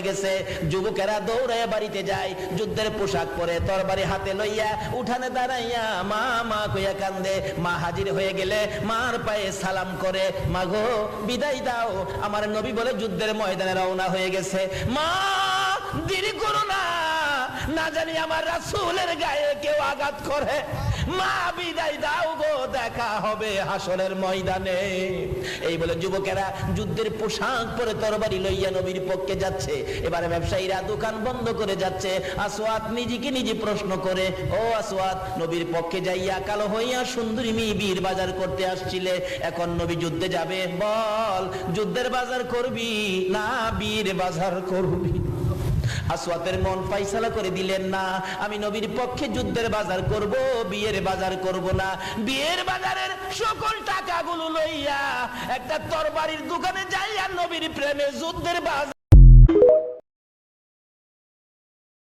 গেছে। যুবকেরা দৌড়ে বাড়িতে যায়, যুদ্ধের পোশাক পরে তরবারি হাতে লইয়া উঠানে দাঁড়াইয়া মা মা কইয়া কান্দে। মা হাজির হয়ে গেলে মার পায়ে সালাম করে, মা গো বিদায় দাও, আমার নবী বলে যুদ্ধের ময়দানে রওনা হয়ে গেছে। মা দেরি করো না, না জানি আমার রাসূলের গায়ে কেউ আঘাত করে। মা বিদায় দাও গো, দেখা হবে হাসরের ময়দানে। এই বলে যুবকেরা যুদ্ধের পোশাক পরে তরবারি লইয়া নবীর পক্ষে যাচ্ছে। এবারে ব্যবসায়ীরা দোকান বন্ধ করে যাচ্ছে। আসওয়াদ নিজেকে নিজে প্রশ্ন করে, ও আসওয়াদ, নবীর পক্ষে যাইয়া কালো হইয়া সুন্দরী মেয়ে বীর বাজার করতে আসছিলে, এখন নবী যুদ্ধে যাবে, বল যুদ্ধের বাজার করবি না বীর বাজার করবি? আসওয়াদের মন ফাইসালা করে দিলেন, না, আমি নবীর পক্ষে যুদ্ধের বাজার করব, বিয়ের বাজার করব না। বিয়ের বাজারের সকল টাকাগুলো লইয়া একটা তরবারির দোকানে যাইয়া নবীর প্রেমে যুদ্ধের বাজার